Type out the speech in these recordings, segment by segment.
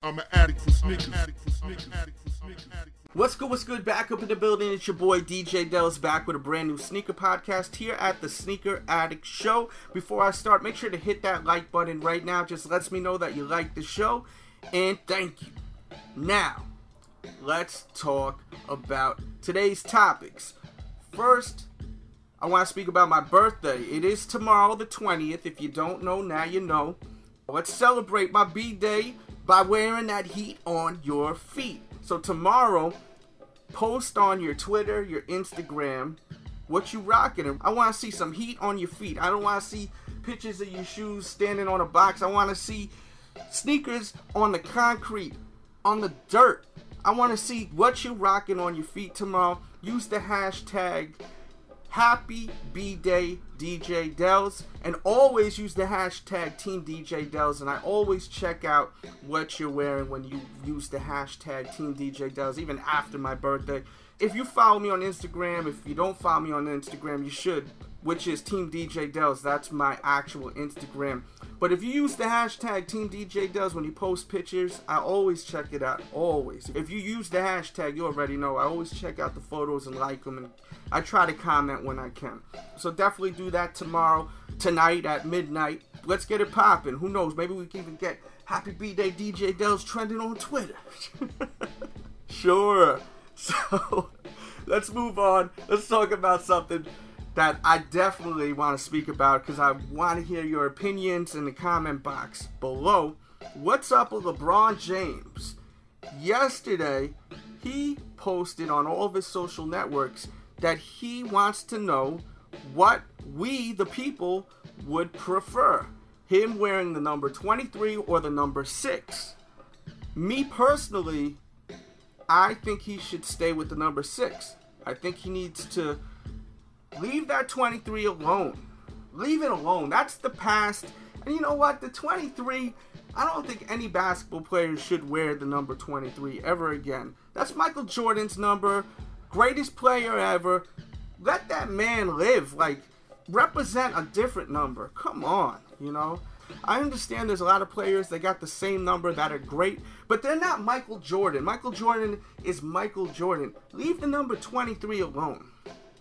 I'm an addict for sneakers. What's good? Back up in the building. It's your boy DJ Dells back with a brand new sneaker podcast here at the Sneaker Addict Show. Before I start, make sure to hit that like button right now. Just lets me know that you like the show. And thank you. Now, let's talk about today's topics. First, I want to speak about my birthday. It is tomorrow, the 20th. If you don't know, now you know. Let's celebrate my B-Day by wearing that heat on your feet. So tomorrow, post on your Twitter, your Instagram, what you rocking. I want to see some heat on your feet. I don't want to see pictures of your shoes standing on a box. I want to see sneakers on the concrete, on the dirt. I want to see what you rocking on your feet tomorrow. Use the hashtag Happy B-Day DJ Dells, and always use the hashtag Team DJ Dells, and I always check out what you're wearing when you use the hashtag Team DJ Dells, even after my birthday. If you follow me on Instagram, if you don't follow me on Instagram, you should, which is Team DJ Dells. That's my actual Instagram. But if you use the hashtag Team DJ Dells when you post pictures, I always check it out, always. If you use the hashtag, you already know, I always check out the photos and like them, and I try to comment when I can. So definitely do that tomorrow, tonight at midnight. Let's get it popping. Who knows, maybe we can even get Happy B-Day DJ Dells trending on Twitter. Sure. So, let's move on. Let's talk about something that I definitely want to speak about, because I want to hear your opinions in the comment box below. What's up with LeBron James? Yesterday, he posted on all of his social networks that he wants to know what we, the people, would prefer. Him wearing the number 23 or the number 6. Me personally, I think he should stay with the number 6. I think he needs to leave that 23 alone. Leave it alone. That's the past. And you know what? The 23, I don't think any basketball player should wear the number 23 ever again. That's Michael Jordan's number. Greatest player ever. Let that man live. Like, represent a different number. Come on, you know. I understand there's a lot of players that got the same number that are great, but they're not Michael Jordan. Michael Jordan is Michael Jordan. Leave the number 23 alone.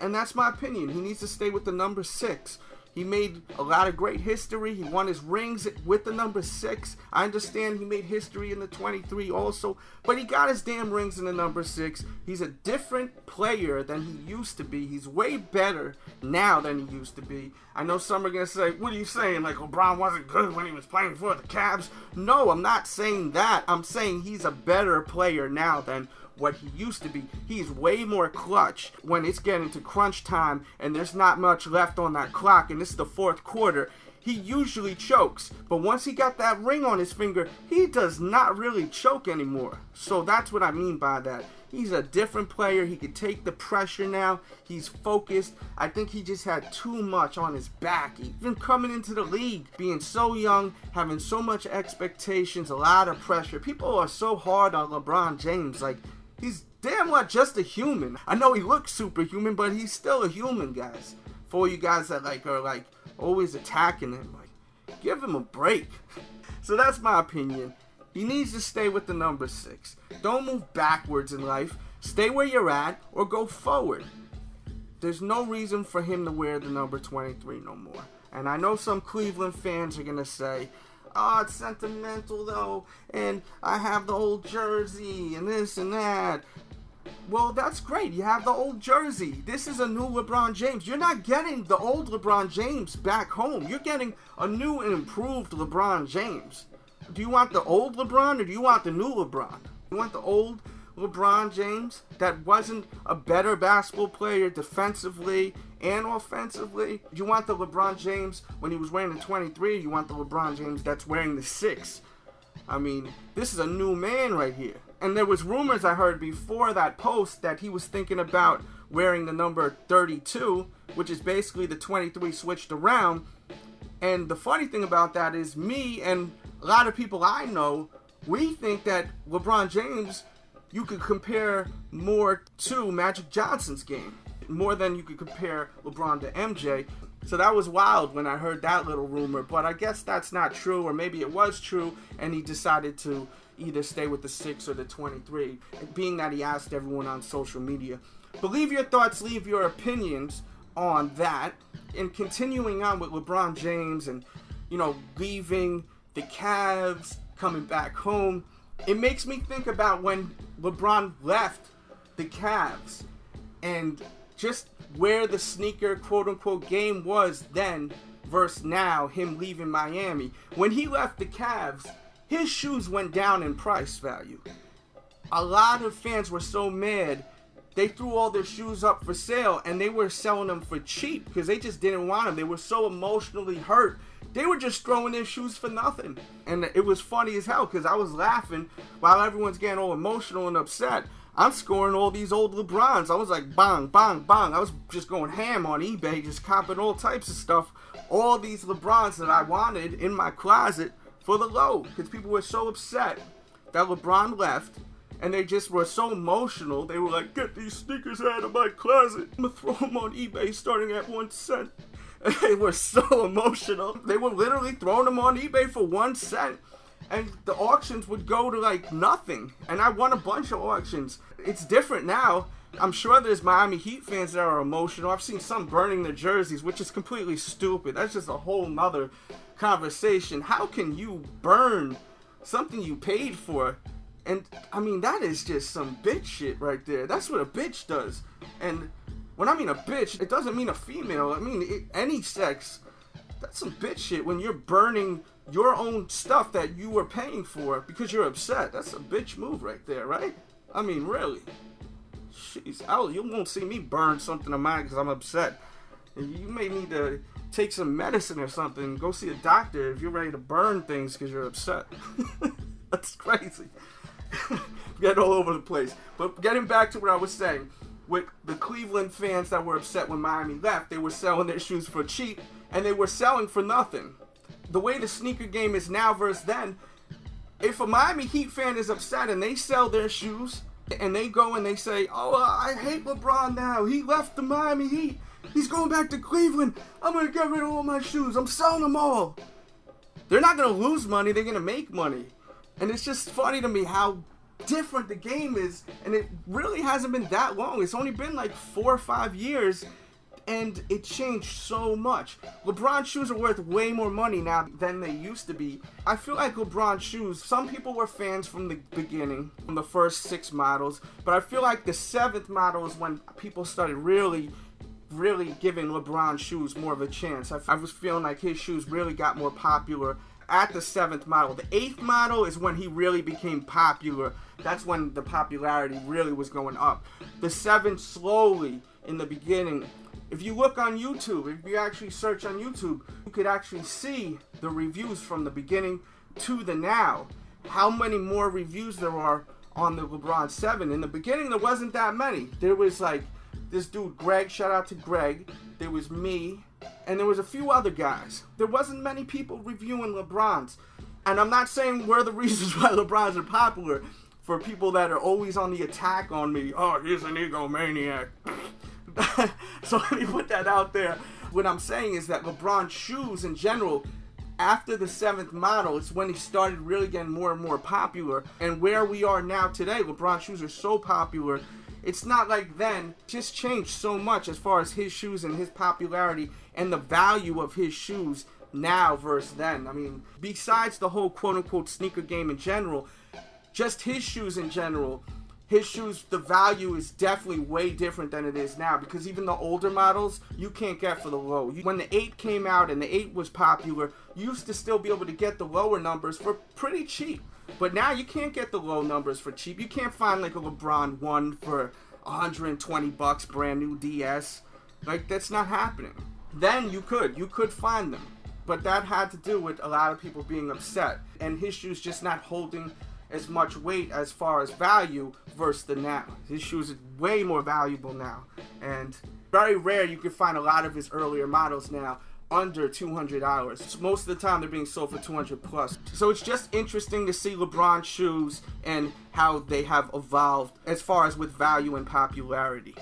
And that's my opinion. He needs to stay with the number 6. He made a lot of great history. He won his rings with the number 6. I understand he made history in the 23 also, but he got his damn rings in the number 6. He's a different player than he used to be. He's way better now than he used to be. I know some are going to say, what are you saying? Like, LeBron wasn't good when he was playing for the Cavs? No, I'm not saying that. I'm saying he's a better player now than what he used to be. He's way more clutch when it's getting to crunch time and there's not much left on that clock and this is the fourth quarter. He usually chokes, but once he got that ring on his finger, he does not really choke anymore. So that's what I mean by that. He's a different player. He can take the pressure now. He's focused. I think he just had too much on his back. Even coming into the league, being so young, having so much expectations, a lot of pressure. People are so hard on LeBron James. Like, he's damn well just a human. I know he looks superhuman, but he's still a human, guys. For all you guys that are always attacking him, like, give him a break. So that's my opinion. He needs to stay with the number 6. Don't move backwards in life. Stay where you're at or go forward. There's no reason for him to wear the number 23 no more. And I know some Cleveland fans are going to say, oh, it's sentimental though, and I have the old jersey and this and that. Well, that's great. You have the old jersey. This is a new LeBron James. You're not getting the old LeBron James back home. You're getting a new and improved LeBron James. Do you want the old LeBron or do you want the new LeBron? You want the old LeBron James that wasn't a better basketball player defensively and offensively? Do you want the LeBron James when he was wearing the 23, or you want the LeBron James that's wearing the 6? I mean, this is a new man right here. And there was rumors I heard before that post that he was thinking about wearing the number 32, which is basically the 23 switched around. And the funny thing about that is me and a lot of people I know, we think that LeBron James, you could compare more to Magic Johnson's game, more than you could compare LeBron to MJ. So that was wild when I heard that little rumor, but I guess that's not true, or maybe it was true, and he decided to either stay with the 6 or the 23, being that he asked everyone on social media. But leave your thoughts, leave your opinions on that. And continuing on with LeBron James and, you know, leaving the Cavs, coming back home, it makes me think about when LeBron left the Cavs and just where the sneaker quote-unquote game was then versus now, him leaving Miami. When he left the Cavs, his shoes went down in price value. A lot of fans were so mad, they threw all their shoes up for sale and they were selling them for cheap because they just didn't want them. They were so emotionally hurt. They were just throwing their shoes for nothing. And it was funny as hell because I was laughing while everyone's getting all emotional and upset. I'm scoring all these old LeBrons. I was like, bang, bang, bang. I was just going ham on eBay, just copping all types of stuff. All these LeBrons that I wanted in my closet for the low because people were so upset that LeBron left. And they just were so emotional. They were like, get these sneakers out of my closet. I'm going to throw them on eBay starting at 1 cent. And they were so emotional. They were literally throwing them on eBay for 1 cent. And the auctions would go to like nothing. And I won a bunch of auctions. It's different now. I'm sure there's Miami Heat fans that are emotional. I've seen some burning their jerseys, which is completely stupid. That's just a whole nother conversation. How can you burn something you paid for? And, I mean, that is just some bitch shit right there. That's what a bitch does. And when I mean a bitch, it doesn't mean a female. I mean, any sex. That's some bitch shit when you're burning your own stuff that you were paying for because you're upset. That's a bitch move right there, right? I mean, really. Jeez, you won't see me burn something of mine because I'm upset. You may need to take some medicine or something. Go see a doctor if you're ready to burn things because you're upset. That's crazy. Get all over the place. But getting back to what I was saying, with the Cleveland fans that were upset when Miami left, they were selling their shoes for cheap and they were selling for nothing. The way the sneaker game is now versus then, if a Miami Heat fan is upset and they sell their shoes and they go and they say, oh, I hate LeBron now, he left the Miami Heat, he's going back to Cleveland, I'm going to get rid of all my shoes, I'm selling them all. They're not going to lose money, they're going to make money. And it's just funny to me how different the game is, and it really hasn't been that long. It's only been like 4 or 5 years, and it changed so much. LeBron shoes are worth way more money now than they used to be. I feel like LeBron shoes, some people were fans from the beginning, from the first 6 models, but I feel like the 7th model is when people started really giving LeBron shoes more of a chance. I was feeling like his shoes really got more popular at the 7th model. The 8th model is when he really became popular. That's when the popularity really was going up. The 7th slowly in the beginning. If you look on YouTube, if you actually search on YouTube, you could actually see the reviews from the beginning to the now. How many more reviews there are on the LeBron 7. In the beginning, there wasn't that many. There was like this dude, Greg, shout out to Greg. There was me, and there was a few other guys. There wasn't many people reviewing LeBrons. And I'm not saying we're the reasons why LeBrons are popular. For people that are always on the attack on me, oh, he's an egomaniac. So let me put that out there. What I'm saying is that LeBron shoes in general, after the 7th model, it's when he started really getting more and more popular. And where we are now today, LeBron shoes are so popular. It's not like then. It just changed so much as far as his shoes and his popularity and the value of his shoes now versus then. I mean, besides the whole quote-unquote sneaker game in general, just his shoes in general, his shoes, the value is definitely way different than it is now, because even the older models, you can't get for the low. When the 8 came out and the 8 was popular, you used to still be able to get the lower numbers for pretty cheap. But now you can't get the low numbers for cheap. You can't find like a LeBron 1 for $120 brand new DS. Like, that's not happening. Then you could find them. But that had to do with a lot of people being upset. And his shoes just not holding as much weight as far as value versus the now. His shoes are way more valuable now. And very rare you can find a lot of his earlier models now under $200. So most of the time they're being sold for $200 plus. So it's just interesting to see LeBron shoes and how they have evolved as far as with value and popularity.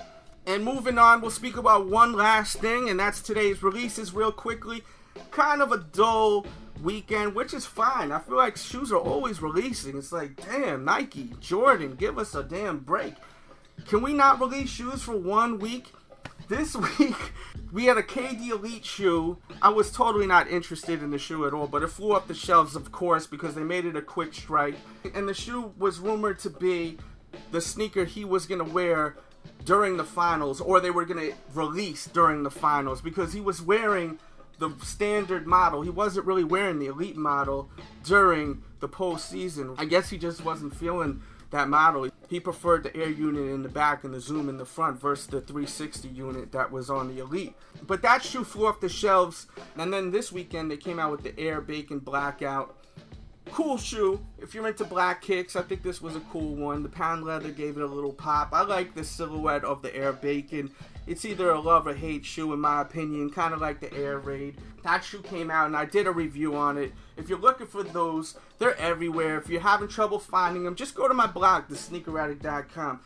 And moving on, we'll speak about one last thing, and that's today's releases real quickly. Kind of a dull weekend, which is fine. I feel like shoes are always releasing. It's like, damn, Nike, Jordan, give us a damn break. Can we not release shoes for 1 week? This week, we had a KD Elite shoe. I was totally not interested in the shoe at all, but it flew up the shelves, of course, because they made it a quick strike. And the shoe was rumored to be the sneaker he was going to wear during the finals, or they were going to release during the finals, because he was wearing the standard model. He wasn't really wearing the Elite model during the postseason. I guess he just wasn't feeling that model. He preferred the Air unit in the back and the Zoom in the front versus the 360 unit that was on the Elite. But that shoe flew off the shelves, and then this weekend they came out with the Air Bacon Blackout. Cool shoe. If you're into black kicks, I think this was a cool one. The pound leather gave it a little pop. I like the silhouette of the Air Bacon. It's either a love or hate shoe in my opinion, kind of like the Air Raid. That shoe came out and I did a review on it. If you're looking for those, they're everywhere. If you're having trouble finding them, just go to my blog, thesneakeraddict.com.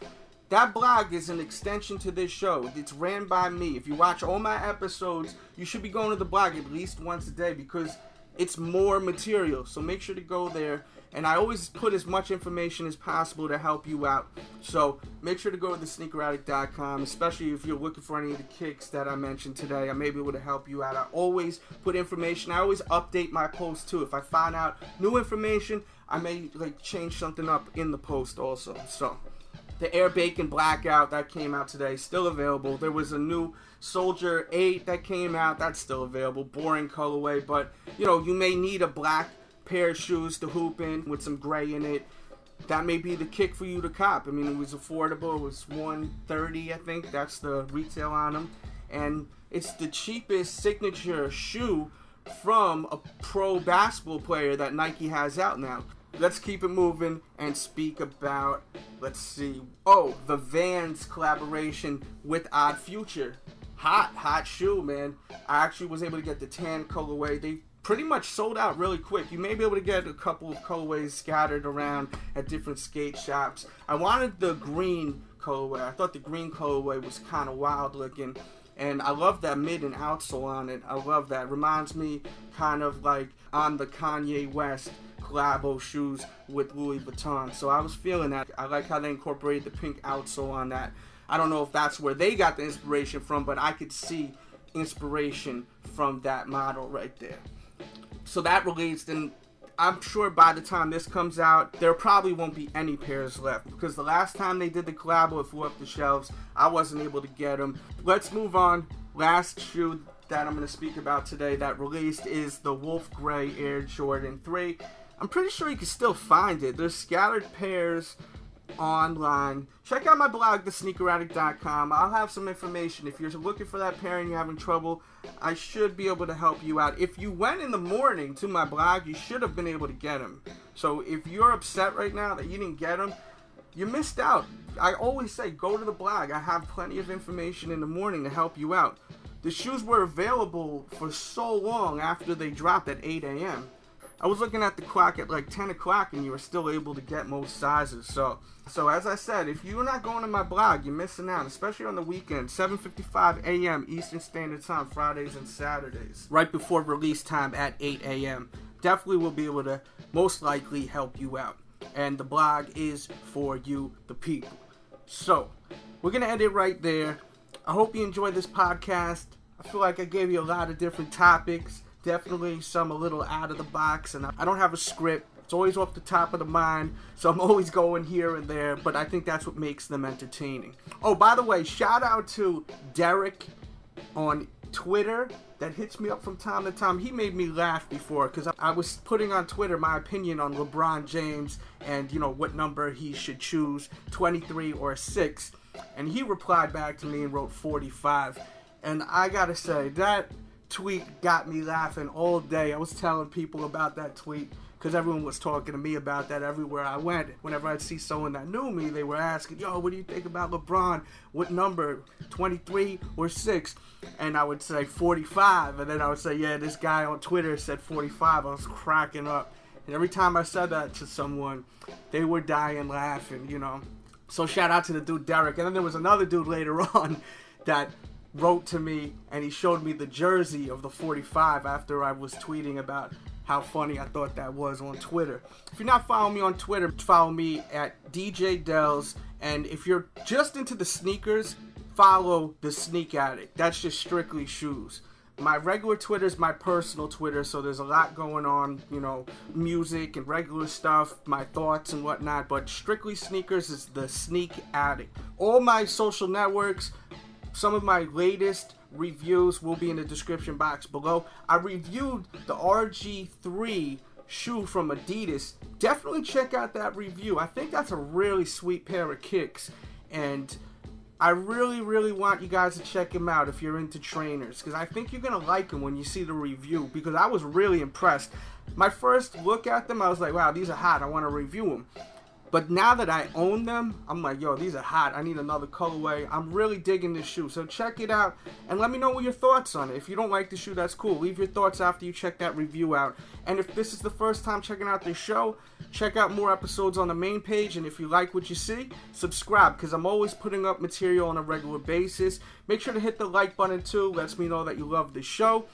That blog is an extension to this show. It's ran by me. If you watch all my episodes, you should be going to the blog at least once a day because it's more material. So make sure to go there. And I always put as much information as possible to help you out. So make sure to go to thesneakeraddict.com, especially if you're looking for any of the kicks that I mentioned today. I may be able to help you out. I always put information. I always update my posts too. If I find out new information, I may change something up in the post also. So the Air Bacon Blackout that came out today, still available. There was a new Soldier 8 that came out. That's still available. Boring colorway, but you may need a black pair of shoes to hoop in with some gray in it. That may be the kick for you to cop. I mean, it was affordable. It was $130, I think. That's the retail on them. And it's the cheapest signature shoe from a pro basketball player that Nike has out now. Let's keep it moving and speak about, let's see, the Vans collaboration with Odd Future. Hot shoe, man. I actually was able to get the tan colorway. They pretty much sold out really quick. You may be able to get a couple of colorways scattered around at different skate shops. I wanted the green colorway. I thought the green colorway was kind of wild looking. And I love that mid and outsole on it. I love that. Reminds me kind of like on the Kanye West collabo shoes with Louis Vuitton. So I was feeling that. I like how they incorporated the pink outsole on that. I don't know if that's where they got the inspiration from, but I could see inspiration from that model right there. So that released, and I'm sure by the time this comes out, there probably won't be any pairs left, because the last time they did the collabo, it flew up the shelves. I wasn't able to get them. Let's move on. Last shoe that I'm going to speak about today that released is the Wolf Gray Air Jordan 3. I'm pretty sure you can still find it. There's scattered pairs online. Check out my blog, thesneakeraddict.com. I'll have some information. If you're looking for that pair and you're having trouble, I should be able to help you out. If you went in the morning to my blog, you should have been able to get them. So if you're upset right now that you didn't get them, you missed out. I always say go to the blog. I have plenty of information in the morning to help you out. The shoes were available for so long after they dropped at 8 a.m. I was looking at the clock at like 10 o'clock and you were still able to get most sizes. So as I said, if you're not going to my blog, you're missing out, especially on the weekend, 7:55 a.m. Eastern Standard Time, Fridays and Saturdays, right before release time at 8 a.m. Definitely will be able to most likely help you out. And the blog is for you, the people. So we're going to end it right there. I hope you enjoyed this podcast. I feel like I gave you a lot of different topics. Definitely some a little out of the box, and I don't have a script. It's always off the top of the mind, so I'm always going here and there, but I think that's what makes them entertaining. Oh, by the way, shout out to Derek on Twitter that hits me up from time to time. He made me laugh before because I was putting on Twitter my opinion on LeBron James and, what number he should choose, 23 or 6, and he replied back to me and wrote 45, and I gotta say, that tweet got me laughing all day. I was telling people about that tweet because everyone was talking to me about that everywhere I went. Whenever I'd see someone that knew me, they were asking, yo, what do you think about LeBron? What number, 23 or 6? And I would say 45, and then I would say, yeah, this guy on Twitter said 45. I was cracking up, and every time I said that to someone, they were dying laughing, So shout out to the dude Derek. And then there was another dude later on that wrote to me, and he showed me the jersey of the 45 after I was tweeting about how funny I thought that was on Twitter. If you're not following me on Twitter, follow me at DJ Dells. And if you're just into the sneakers, follow the Sneak Addict. That's just strictly shoes. My regular Twitter is my personal Twitter, so there's a lot going on, you know, music and regular stuff, my thoughts and whatnot, but strictly sneakers is the Sneak Addict. All my social networks, some of my latest reviews will be in the description box below. I reviewed the RG3 shoe from Adidas. Definitely check out that review. I think that's a really sweet pair of kicks, and I really want you guys to check them out if you're into trainers, because I think you're going to like them when you see the review, because I was really impressed. My first look at them, I was like, wow, these are hot. I want to review them. But now that I own them, I'm like, yo, these are hot. I need another colorway. I'm really digging this shoe. So check it out and let me know what your thoughts on it. If you don't like the shoe, that's cool. Leave your thoughts after you check that review out. And if this is the first time checking out this show, check out more episodes on the main page. And if you like what you see, subscribe, because I'm always putting up material on a regular basis. Make sure to hit the like button too. Lets me know that you love the show.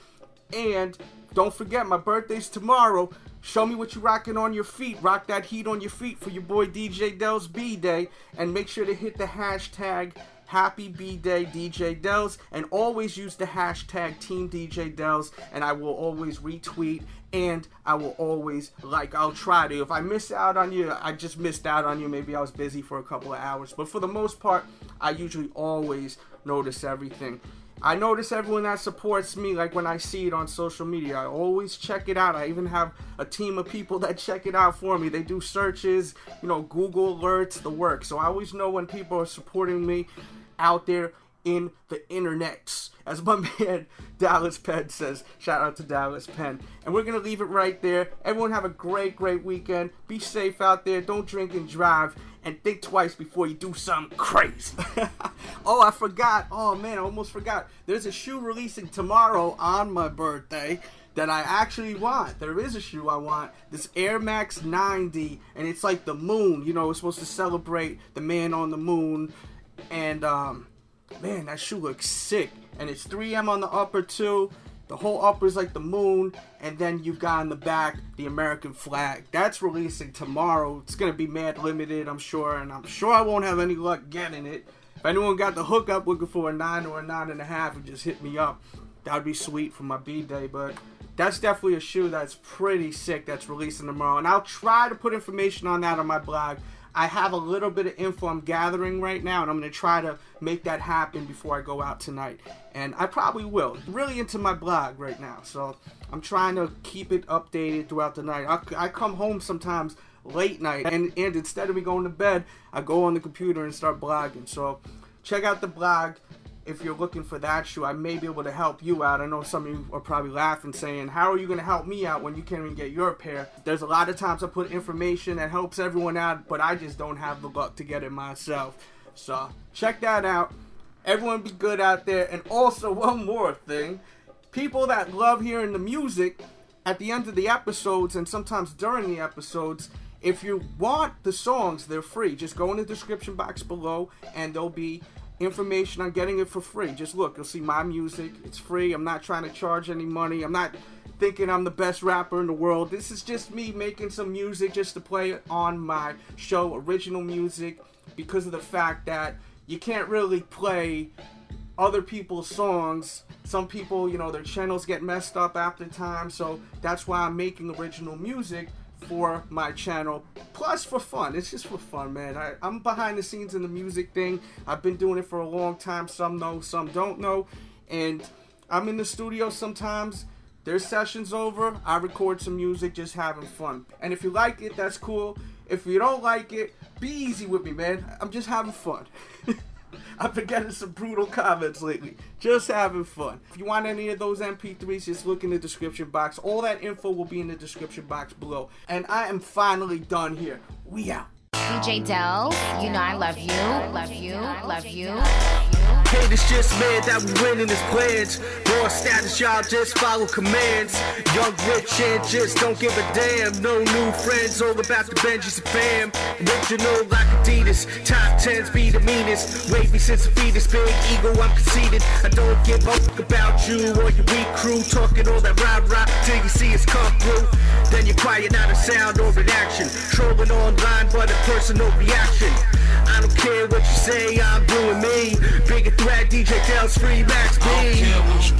And don't forget, my birthday's tomorrow. Show me what you're rocking on your feet. Rock that heat on your feet for your boy DJ Dells B-Day. And make sure to hit the hashtag Happy B-Day DJ Dells. And always use the hashtag Team DJ Dells. And I will always retweet. And I will always like. I'll try to. If I miss out on you, I just missed out on you. Maybe I was busy for a couple of hours. But for the most part, I usually always notice everything. I notice everyone that supports me, like when I see it on social media. I always check it out. I even have a team of people that check it out for me. They do searches, you know, Google alerts, the work. So I always know when people are supporting me out there in the internets. As my man Dallas Penn says. Shout out to Dallas Penn. And we're going to leave it right there. Everyone have a great weekend. Be safe out there. Don't drink and drive. And think twice before you do something crazy. Oh, I forgot. Oh, man, I almost forgot. There's a shoe releasing tomorrow on my birthday that I actually want. There is a shoe I want. This Air Max 90. And it's like the moon. You know, it's supposed to celebrate the man on the moon. And, man, that shoe looks sick. And it's 3M on the upper, too. The whole upper is like the moon, and then you've got on the back the American flag. That's releasing tomorrow. It's going to be mad limited, I'm sure, and I'm sure I won't have any luck getting it. If anyone got the hookup looking for a 9 or a 9.5, just hit me up. That would be sweet for my B-Day, but that's definitely a shoe that's pretty sick that's releasing tomorrow, and I'll try to put information on that on my blog. I have a little bit of info I'm gathering right now, and I'm going to try to make that happen before I go out tonight. And I probably will. I'm really into my blog right now, so I'm trying to keep it updated throughout the night. I come home sometimes late night, and instead of me going to bed, I go on the computer and start blogging. So check out the blog. If you're looking for that shoe, I may be able to help you out. I know some of you are probably laughing, saying, how are you going to help me out when you can't even get your pair? There's a lot of times I put information that helps everyone out, but I just don't have the luck to get it myself. So check that out. Everyone be good out there. And also, one more thing. People that love hearing the music at the end of the episodes and sometimes during the episodes, if you want the songs, they're free. Just go in the description box below and there'll be information on getting it for free. Just look, you'll see my music. It's free. I'm not trying to charge any money. I'm not thinking I'm the best rapper in the world. This is just me making some music just to play on my show, original music, because of the fact that you can't really play other people's songs. Some people, you know, their channels get messed up after time, so that's why I'm making original music for my channel, plus for fun. It's just for fun, man. I'm behind the scenes in the music thing. I've been doing it for a long time. Some know, some don't know. And I'm in the studio sometimes. There's sessions over. I record some music, just having fun. And if you like it, that's cool. If you don't like it, be easy with me, man. I'm just having fun. I've been getting some brutal comments lately. Just having fun. If you want any of those MP3s, just look in the description box. All that info will be in the description box below. And I am finally done here. We out. DJ Dells, you know I love you, love you, love you. Haters just mad that we winning his plans. Raw status, y'all just follow commands. Young, rich, and just don't give a damn. No new friends, all about the Benjis and fam. Original like a Adidas. Top 10s be the meanest. Wavy since a fetus, big ego, I'm conceited. I don't give a fuck about you or your weak crew. Talking all that rah-rah till you see us come through. Then you're quiet, not a sound or an action. Trolling online, but a personal reaction. I don't care what you say, I'm doing me. Bigger threat, DJ Dell's free Max B. I don't care what you